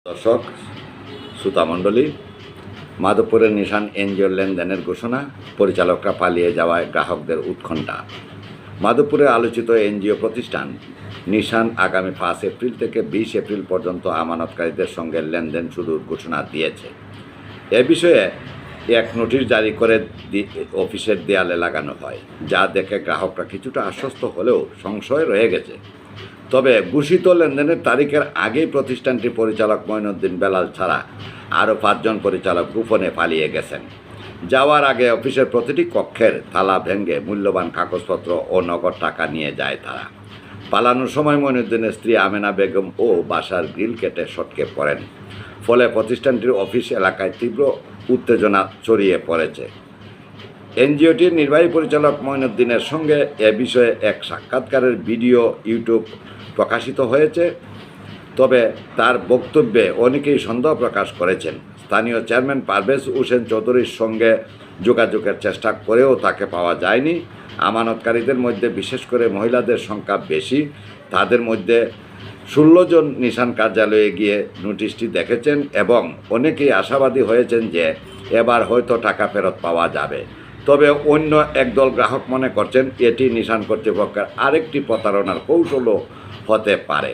দর্শক শ্রোতামণ্ডলী, মাধবপুরের নিশান এনজিওর লেনদেনের ঘোষণা, পরিচালকরা পালিয়ে যাওয়ায় গ্রাহকদের উৎকণ্ঠা। মাধবপুরে আলোচিত এনজিও প্রতিষ্ঠান নিশান আগামী 5 এপ্রিল থেকে 20 এপ্রিল পর্যন্ত আমানতকারীদের সঙ্গে লেনদেন শুরুর ঘোষণা দিয়েছে। এ বিষয়ে এক নোটিশ জারি করে অফিসের দেয়ালে লাগানো হয়, যা দেখে গ্রাহকরা কিছুটা আশ্বস্ত হলেও সংশয় রয়ে গেছে। তবে ঘোষিত লেনদেনের তারিখের আগেই প্রতিষ্ঠানটির পরিচালক মঈনুদ্দিন বেলাল ছাড়া আরও 5 জন পরিচালক গোপনে পালিয়ে গেছেন। যাওয়ার আগে অফিসের প্রতিটি কক্ষের তালা ভেঙে মূল্যবান কাগজপত্র ও নগদ টাকা নিয়ে যায় তারা। পালানোর সময় মঈনুদ্দিনের স্ত্রী আমেনা বেগম ও বাসার গ্রিল কেটে সটকে পড়েন। ফলে প্রতিষ্ঠানটির অফিস এলাকায় তীব্র উত্তেজনা ছড়িয়ে পড়েছে। এনজিওটির নির্বাহী পরিচালক মঈনুদ্দিনের সঙ্গে এ বিষয়ে এক সাক্ষাৎকারের ভিডিও ইউটিউব প্রকাশিত হয়েছে। তবে তার বক্তব্যে অনেকেই সন্দেহ প্রকাশ করেছেন। স্থানীয় চেয়ারম্যান পারভেজ হোসেন চৌধুরীর সঙ্গে যোগাযোগের চেষ্টা করেও তাকে পাওয়া যায়নি। আমানতকারীদের মধ্যে বিশেষ করে মহিলাদের সংখ্যা বেশি। তাদের মধ্যে 16 জন নিশান কার্যালয়ে গিয়ে নোটিশটি দেখেছেন এবং অনেকেই আশাবাদী হয়েছেন যে এবার হয়তো টাকা ফেরত পাওয়া যাবে। তবে অন্য একদল গ্রাহক মনে করছেন এটি নিশান কর্তৃপক্ষের আরেকটি প্রতারণার কৌশলও হতে পারে।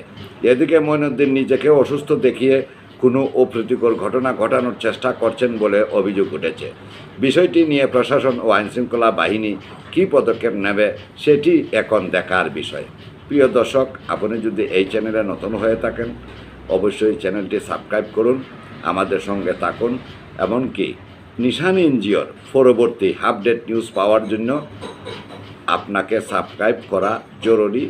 এদিকে মঈনুদ্দিন নিজেকে অসুস্থ দেখিয়ে কোনো অপ্রীতিকর ঘটনা ঘটানোর চেষ্টা করছেন বলে অভিযোগ উঠেছে। বিষয়টি নিয়ে প্রশাসন ও আইনশৃঙ্খলা বাহিনী কী পদক্ষেপ নেবে সেটি এখন দেখার বিষয়। প্রিয় দর্শক, আপনি যদি এই চ্যানেলে নতুন হয়ে থাকেন অবশ্যই চ্যানেলটি সাবস্ক্রাইব করুন, আমাদের সঙ্গে থাকুন। এমনকি নিশান এনজিওর পরবর্তী আপডেট নিউজ পাওয়ার জন্য আপনাকে সাবস্ক্রাইব করা জরুরি।